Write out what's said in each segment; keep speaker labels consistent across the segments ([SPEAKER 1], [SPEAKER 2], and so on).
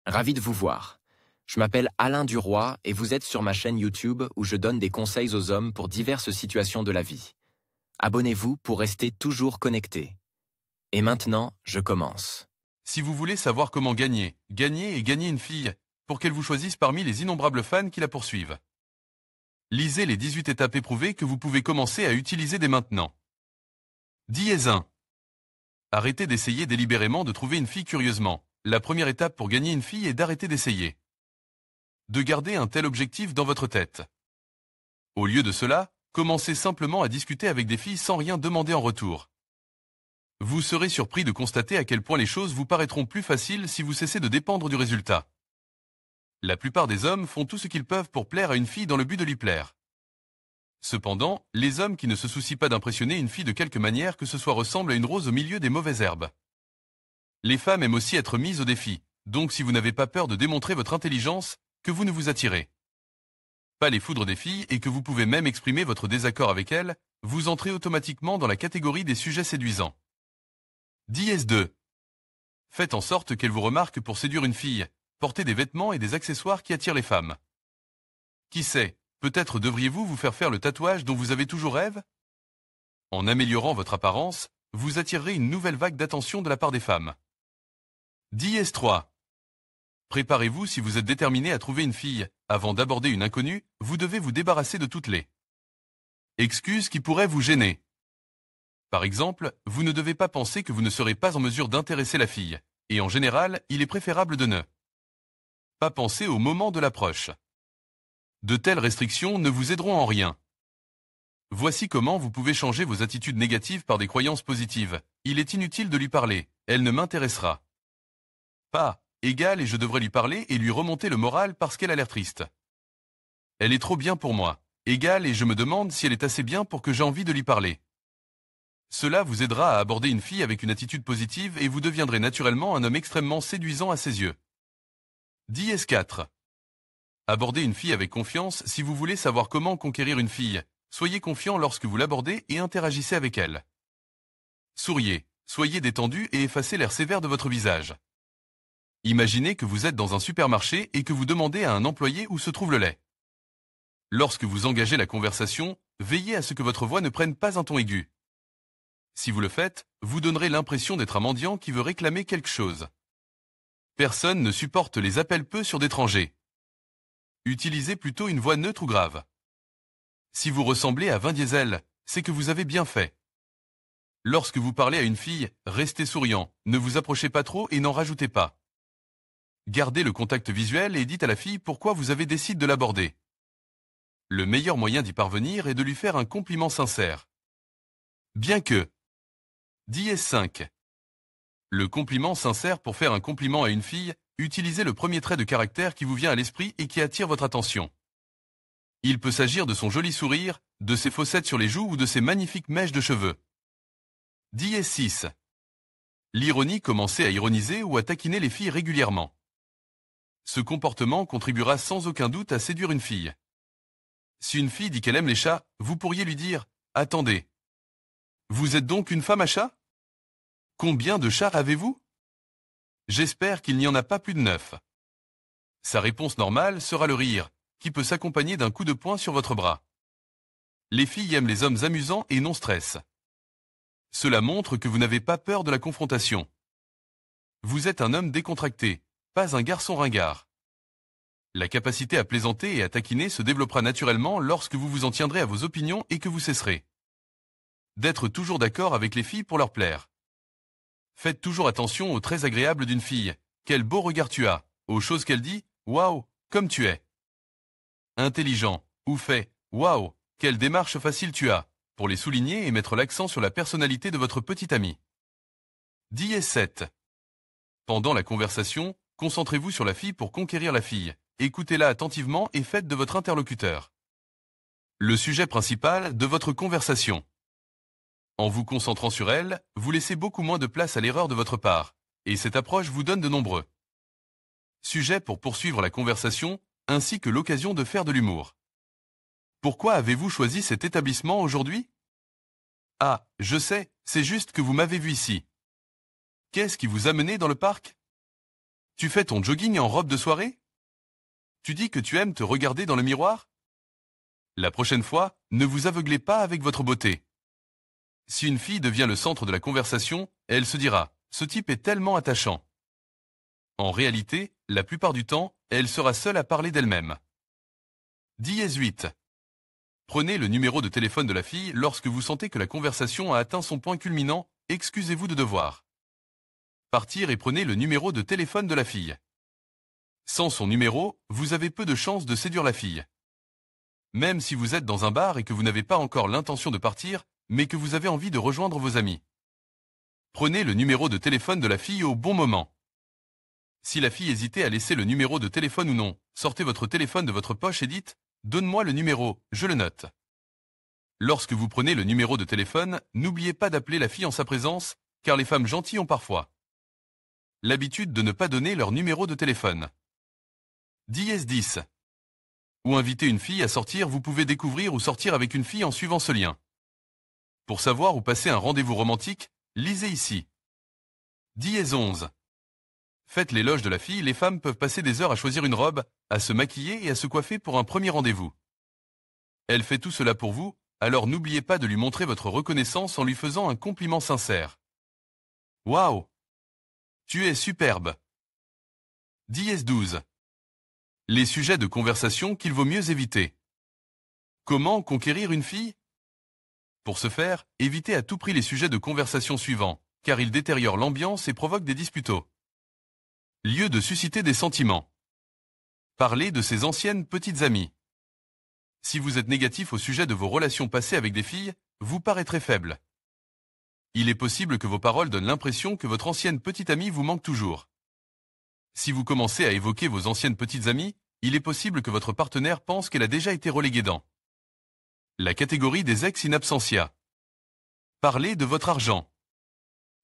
[SPEAKER 1] Ravi de vous voir. Je m'appelle Alain Duroy et vous êtes sur ma chaîne YouTube où je donne des conseils aux hommes pour diverses situations de la vie. Abonnez-vous pour rester toujours connecté. Et maintenant, je commence.
[SPEAKER 2] Si vous voulez savoir comment gagner une fille, pour qu'elle vous choisisse parmi les innombrables fans qui la poursuivent. Lisez les 18 étapes éprouvées que vous pouvez commencer à utiliser dès maintenant. 10-1. Arrêtez d'essayer délibérément de trouver une fille curieusement. La première étape pour gagner une fille est d'arrêter d'essayer. De garder un tel objectif dans votre tête. Au lieu de cela, commencez simplement à discuter avec des filles sans rien demander en retour. Vous serez surpris de constater à quel point les choses vous paraîtront plus faciles si vous cessez de dépendre du résultat. La plupart des hommes font tout ce qu'ils peuvent pour plaire à une fille dans le but de lui plaire. Cependant, les hommes qui ne se soucient pas d'impressionner une fille de quelque manière que ce soit ressemblent à une rose au milieu des mauvaises herbes. Les femmes aiment aussi être mises au défi, donc si vous n'avez pas peur de démontrer votre intelligence, que vous ne vous attirez pas les foudres des filles et que vous pouvez même exprimer votre désaccord avec elles, vous entrez automatiquement dans la catégorie des sujets séduisants. 10-2. Faites en sorte qu'elle vous remarque pour séduire une fille, portez des vêtements et des accessoires qui attirent les femmes. Qui sait, peut-être devriez-vous vous faire le tatouage dont vous avez toujours rêve? En améliorant votre apparence, vous attirerez une nouvelle vague d'attention de la part des femmes. 10-3. Préparez-vous si vous êtes déterminé à trouver une fille. Avant d'aborder une inconnue, vous devez vous débarrasser de toutes les excuses qui pourraient vous gêner. Par exemple, vous ne devez pas penser que vous ne serez pas en mesure d'intéresser la fille, et en général, il est préférable de ne pas penser au moment de l'approche. De telles restrictions ne vous aideront en rien. Voici comment vous pouvez changer vos attitudes négatives par des croyances positives. Il est inutile de lui parler, elle ne m'intéressera pas. Égal et je devrais lui parler et lui remonter le moral parce qu'elle a l'air triste. Elle est trop bien pour moi. Égal et je me demande si elle est assez bien pour que j'ai envie de lui parler. Cela vous aidera à aborder une fille avec une attitude positive et vous deviendrez naturellement un homme extrêmement séduisant à ses yeux. 10-4. Abordez une fille avec confiance si vous voulez savoir comment conquérir une fille. Soyez confiant lorsque vous l'abordez et interagissez avec elle. Souriez, soyez détendu et effacez l'air sévère de votre visage. Imaginez que vous êtes dans un supermarché et que vous demandez à un employé où se trouve le lait. Lorsque vous engagez la conversation, veillez à ce que votre voix ne prenne pas un ton aigu. Si vous le faites, vous donnerez l'impression d'être un mendiant qui veut réclamer quelque chose. Personne ne supporte les appels peu sur d'étrangers. Utilisez plutôt une voix neutre ou grave. Si vous ressemblez à Vin Diesel, c'est que vous avez bien fait. Lorsque vous parlez à une fille, restez souriant, ne vous approchez pas trop et n'en rajoutez pas. Gardez le contact visuel et dites à la fille pourquoi vous avez décidé de l'aborder. Le meilleur moyen d'y parvenir est de lui faire un compliment sincère. Bien que 10-5. Le compliment sincère pour faire un compliment à une fille, utilisez le premier trait de caractère qui vous vient à l'esprit et qui attire votre attention. Il peut s'agir de son joli sourire, de ses fossettes sur les joues ou de ses magnifiques mèches de cheveux. 10-6. L'ironie, commencez à ironiser ou à taquiner les filles régulièrement. Ce comportement contribuera sans aucun doute à séduire une fille. Si une fille dit qu'elle aime les chats, vous pourriez lui dire « Attendez, vous êtes donc une femme à chat? Combien de chats avez-vous? J'espère qu'il n'y en a pas plus de 9. » Sa réponse normale sera le rire, qui peut s'accompagner d'un coup de poing sur votre bras. Les filles aiment les hommes amusants et non stress. Cela montre que vous n'avez pas peur de la confrontation. Vous êtes un homme décontracté, pas un garçon ringard. La capacité à plaisanter et à taquiner se développera naturellement lorsque vous vous en tiendrez à vos opinions et que vous cesserez d'être toujours d'accord avec les filles pour leur plaire. Faites toujours attention aux traits agréables d'une fille. Quel beau regard tu as, aux choses qu'elle dit, waouh, comme tu es. Intelligent, ou fait, waouh, quelle démarche facile tu as, pour les souligner et mettre l'accent sur la personnalité de votre petit ami. 10-7. Pendant la conversation, concentrez-vous sur la fille pour conquérir la fille. Écoutez-la attentivement et faites de votre interlocuteur le sujet principal de votre conversation. En vous concentrant sur elle, vous laissez beaucoup moins de place à l'erreur de votre part, et cette approche vous donne de nombreux sujets pour poursuivre la conversation, ainsi que l'occasion de faire de l'humour. Pourquoi avez-vous choisi cet établissement aujourd'hui? Ah, je sais, c'est juste que vous m'avez vu ici. Qu'est-ce qui vous a mené dans le parc? Tu fais ton jogging en robe de soirée? Tu dis que tu aimes te regarder dans le miroir? La prochaine fois, ne vous aveuglez pas avec votre beauté. Si une fille devient le centre de la conversation, elle se dira « Ce type est tellement attachant ». En réalité, la plupart du temps, elle sera seule à parler d'elle-même. 10-8. Prenez le numéro de téléphone de la fille lorsque vous sentez que la conversation a atteint son point culminant, excusez-vous de devoir partir et prenez le numéro de téléphone de la fille. Sans son numéro, vous avez peu de chances de séduire la fille. Même si vous êtes dans un bar et que vous n'avez pas encore l'intention de partir, mais que vous avez envie de rejoindre vos amis. Prenez le numéro de téléphone de la fille au bon moment. Si la fille hésitait à laisser le numéro de téléphone ou non, sortez votre téléphone de votre poche et dites « Donne-moi le numéro, je le note ». Lorsque vous prenez le numéro de téléphone, n'oubliez pas d'appeler la fille en sa présence, car les femmes gentilles ont parfois l'habitude de ne pas donner leur numéro de téléphone. 10-10. Ou inviter une fille à sortir, vous pouvez découvrir ou sortir avec une fille en suivant ce lien. Pour savoir où passer un rendez-vous romantique, lisez ici. 10-11. Faites l'éloge de la fille, les femmes peuvent passer des heures à choisir une robe, à se maquiller et à se coiffer pour un premier rendez-vous. Elle fait tout cela pour vous, alors n'oubliez pas de lui montrer votre reconnaissance en lui faisant un compliment sincère. Waouh! Tu es superbe. 10-12. Les sujets de conversation qu'il vaut mieux éviter. Comment conquérir une fille? Pour ce faire, évitez à tout prix les sujets de conversation suivants, car ils détériorent l'ambiance et provoquent des disputos. Lieu de susciter des sentiments. Parlez de ses anciennes petites amies. Si vous êtes négatif au sujet de vos relations passées avec des filles, vous paraîtrez faible. Il est possible que vos paroles donnent l'impression que votre ancienne petite amie vous manque toujours. Si vous commencez à évoquer vos anciennes petites amies, il est possible que votre partenaire pense qu'elle a déjà été reléguée dans la catégorie des ex in absentia. Parlez de votre argent.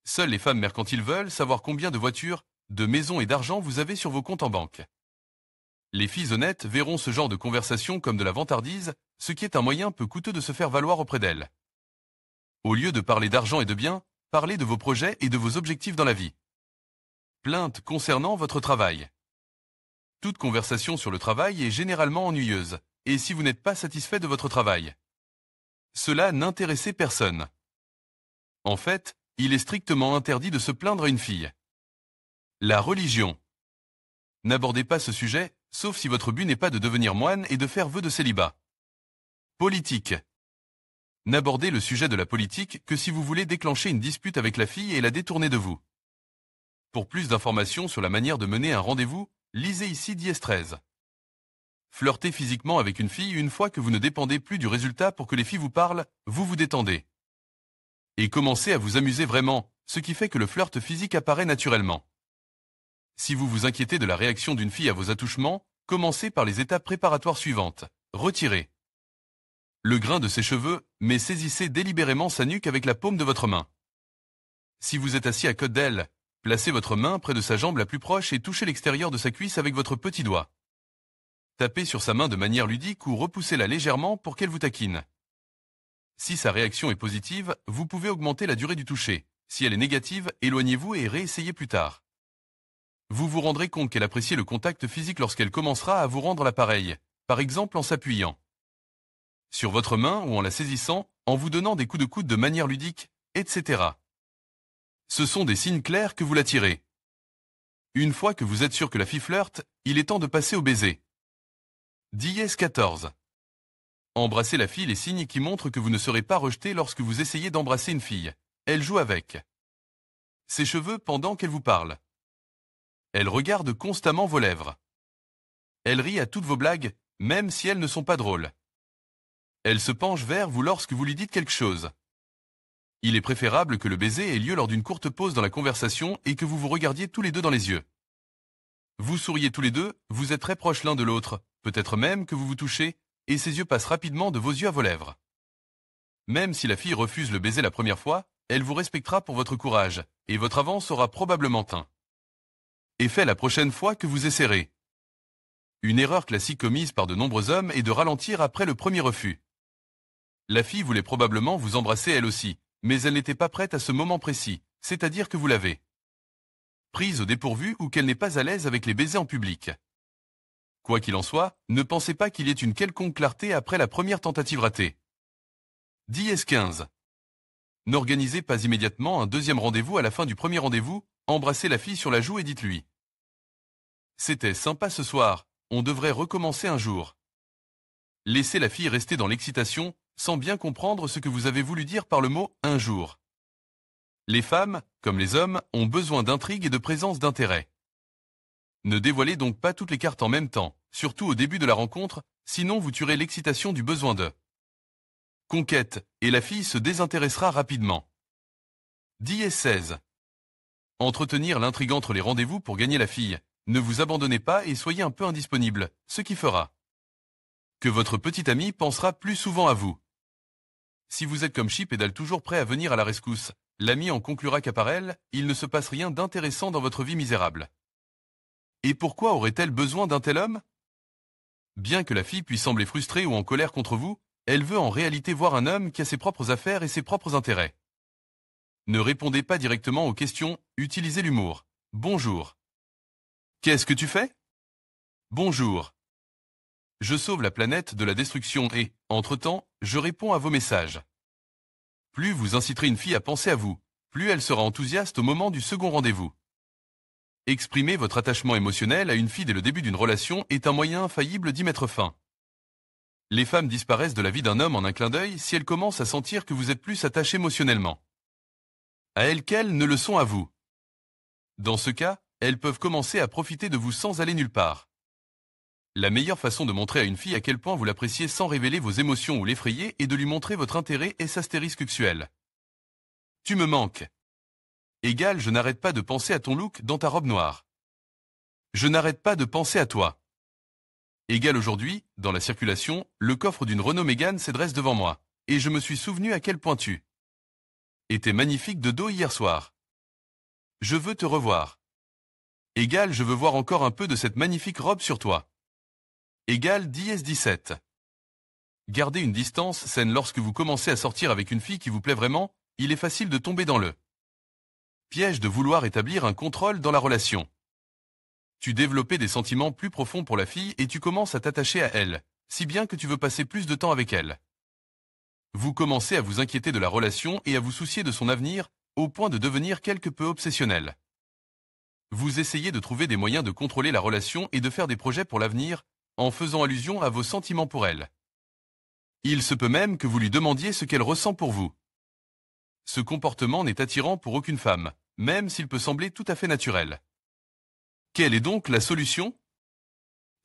[SPEAKER 2] Seules les femmes mercantiles veulent savoir combien de voitures, de maisons et d'argent vous avez sur vos comptes en banque. Les filles honnêtes verront ce genre de conversation comme de la vantardise, ce qui est un moyen peu coûteux de se faire valoir auprès d'elles. Au lieu de parler d'argent et de biens, parlez de vos projets et de vos objectifs dans la vie. Plainte concernant votre travail. Toute conversation sur le travail est généralement ennuyeuse, et si vous n'êtes pas satisfait de votre travail, cela n'intéressait personne. En fait, il est strictement interdit de se plaindre à une fille. La religion. N'abordez pas ce sujet, sauf si votre but n'est pas de devenir moine et de faire vœu de célibat. Politique. N'abordez le sujet de la politique que si vous voulez déclencher une dispute avec la fille et la détourner de vous. Pour plus d'informations sur la manière de mener un rendez-vous, lisez ici 10-13. Flirtez physiquement avec une fille une fois que vous ne dépendez plus du résultat pour que les filles vous parlent, vous vous détendez. Et commencez à vous amuser vraiment, ce qui fait que le flirt physique apparaît naturellement. Si vous vous inquiétez de la réaction d'une fille à vos attouchements, commencez par les étapes préparatoires suivantes. Retirez le grain de ses cheveux, mais saisissez délibérément sa nuque avec la paume de votre main. Si vous êtes assis à côté d'elle, placez votre main près de sa jambe la plus proche et touchez l'extérieur de sa cuisse avec votre petit doigt. Tapez sur sa main de manière ludique ou repoussez-la légèrement pour qu'elle vous taquine. Si sa réaction est positive, vous pouvez augmenter la durée du toucher. Si elle est négative, éloignez-vous et réessayez plus tard. Vous vous rendrez compte qu'elle apprécie le contact physique lorsqu'elle commencera à vous rendre l'appareil, par exemple en s'appuyant sur votre main ou en la saisissant, en vous donnant des coups de coude de manière ludique, etc. Ce sont des signes clairs que vous l'attirez. Une fois que vous êtes sûr que la fille flirte, il est temps de passer au baiser. 10-14. Embrassez la fille, les signes qui montrent que vous ne serez pas rejeté lorsque vous essayez d'embrasser une fille. Elle joue avec ses cheveux pendant qu'elle vous parle. Elle regarde constamment vos lèvres. Elle rit à toutes vos blagues, même si elles ne sont pas drôles. Elle se penche vers vous lorsque vous lui dites quelque chose. Il est préférable que le baiser ait lieu lors d'une courte pause dans la conversation et que vous vous regardiez tous les deux dans les yeux. Vous souriez tous les deux, vous êtes très proches l'un de l'autre, peut-être même que vous vous touchez, et ses yeux passent rapidement de vos yeux à vos lèvres. Même si la fille refuse le baiser la première fois, elle vous respectera pour votre courage, et votre avance aura probablement teint. Et fait la prochaine fois que vous essaierez. Une erreur classique commise par de nombreux hommes est de ralentir après le premier refus. La fille voulait probablement vous embrasser elle aussi, mais elle n'était pas prête à ce moment précis, c'est-à-dire que vous l'avez prise au dépourvu ou qu'elle n'est pas à l'aise avec les baisers en public. Quoi qu'il en soit, ne pensez pas qu'il y ait une quelconque clarté après la première tentative ratée. 10-15. N'organisez pas immédiatement un deuxième rendez-vous à la fin du premier rendez-vous, embrassez la fille sur la joue et dites-lui. C'était sympa ce soir, on devrait recommencer un jour. Laissez la fille rester dans l'excitation, sans bien comprendre ce que vous avez voulu dire par le mot « un jour ». Les femmes, comme les hommes, ont besoin d'intrigue et de présence d'intérêt. Ne dévoilez donc pas toutes les cartes en même temps, surtout au début de la rencontre, sinon vous tuerez l'excitation du besoin de conquête, et la fille se désintéressera rapidement. 10-16. Entretenir l'intrigue entre les rendez-vous pour gagner la fille. Ne vous abandonnez pas et soyez un peu indisponible, ce qui fera que votre petit ami pensera plus souvent à vous. Si vous êtes comme Chip et toujours prêt à venir à la rescousse, l'ami en conclura qu'à part elle, il ne se passe rien d'intéressant dans votre vie misérable. Et pourquoi aurait-elle besoin d'un tel homme? Bien que la fille puisse sembler frustrée ou en colère contre vous, elle veut en réalité voir un homme qui a ses propres affaires et ses propres intérêts. Ne répondez pas directement aux questions, utilisez l'humour. Bonjour. Qu'est-ce que tu fais? Bonjour. Je sauve la planète de la destruction et, entre-temps, je réponds à vos messages. Plus vous inciterez une fille à penser à vous, plus elle sera enthousiaste au moment du second rendez-vous. Exprimer votre attachement émotionnel à une fille dès le début d'une relation est un moyen infaillible d'y mettre fin. Les femmes disparaissent de la vie d'un homme en un clin d'œil si elles commencent à sentir que vous êtes plus attaché émotionnellement à elles qu'elles ne le sont à vous. Dans ce cas, elles peuvent commencer à profiter de vous sans aller nulle part. La meilleure façon de montrer à une fille à quel point vous l'appréciez sans révéler vos émotions ou l'effrayer est de lui montrer votre intérêt et astérisque sexuel. Tu me manques. Égal, je n'arrête pas de penser à ton look dans ta robe noire. Je n'arrête pas de penser à toi. Égal, aujourd'hui, dans la circulation, le coffre d'une Renault Mégane s'adresse devant moi, et je me suis souvenu à quel point tu étais magnifique de dos hier soir. Je veux te revoir. Égal, je veux voir encore un peu de cette magnifique robe sur toi. Égal 10-17. Gardez une distance saine lorsque vous commencez à sortir avec une fille qui vous plaît vraiment, il est facile de tomber dans le piège de vouloir établir un contrôle dans la relation. Tu développes des sentiments plus profonds pour la fille et tu commences à t'attacher à elle, si bien que tu veux passer plus de temps avec elle. Vous commencez à vous inquiéter de la relation et à vous soucier de son avenir, au point de devenir quelque peu obsessionnel. Vous essayez de trouver des moyens de contrôler la relation et de faire des projets pour l'avenir, en faisant allusion à vos sentiments pour elle. Il se peut même que vous lui demandiez ce qu'elle ressent pour vous. Ce comportement n'est attirant pour aucune femme, même s'il peut sembler tout à fait naturel. Quelle est donc la solution?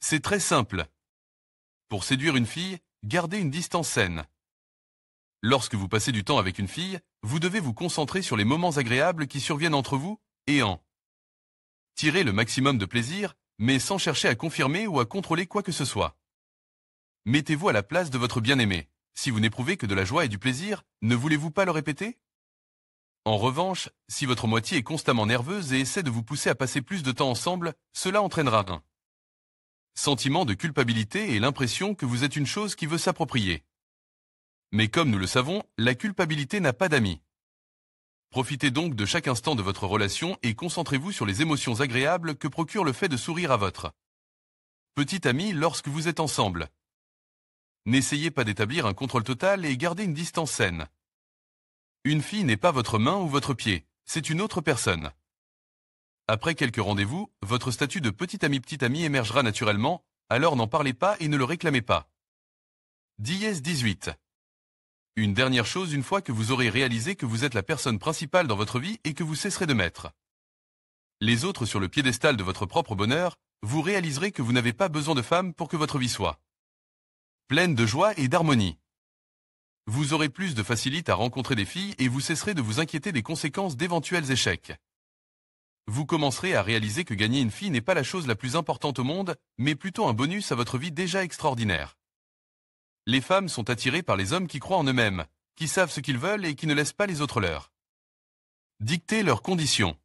[SPEAKER 2] C'est très simple. Pour séduire une fille, gardez une distance saine. Lorsque vous passez du temps avec une fille, vous devez vous concentrer sur les moments agréables qui surviennent entre vous, et en tirer le maximum de plaisir, mais sans chercher à confirmer ou à contrôler quoi que ce soit. Mettez-vous à la place de votre bien-aimé. Si vous n'éprouvez que de la joie et du plaisir, ne voulez-vous pas le répéter? En revanche, si votre moitié est constamment nerveuse et essaie de vous pousser à passer plus de temps ensemble, cela entraînera un sentiment de culpabilité et l'impression que vous êtes une chose qui veut s'approprier. Mais comme nous le savons, la culpabilité n'a pas d'amis. Profitez donc de chaque instant de votre relation et concentrez-vous sur les émotions agréables que procure le fait de sourire à votre petit ami lorsque vous êtes ensemble. N'essayez pas d'établir un contrôle total et gardez une distance saine. Une fille n'est pas votre main ou votre pied, c'est une autre personne. Après quelques rendez-vous, votre statut de petit ami émergera naturellement, alors n'en parlez pas et ne le réclamez pas. 10-18. Une dernière chose une fois que vous aurez réalisé que vous êtes la personne principale dans votre vie et que vous cesserez de mettre les autres sur le piédestal de votre propre bonheur, vous réaliserez que vous n'avez pas besoin de femme pour que votre vie soit pleine de joie et d'harmonie. Vous aurez plus de facilité à rencontrer des filles et vous cesserez de vous inquiéter des conséquences d'éventuels échecs. Vous commencerez à réaliser que gagner une fille n'est pas la chose la plus importante au monde, mais plutôt un bonus à votre vie déjà extraordinaire. Les femmes sont attirées par les hommes qui croient en eux-mêmes, qui savent ce qu'ils veulent et qui ne laissent pas les autres leur dicter leurs conditions.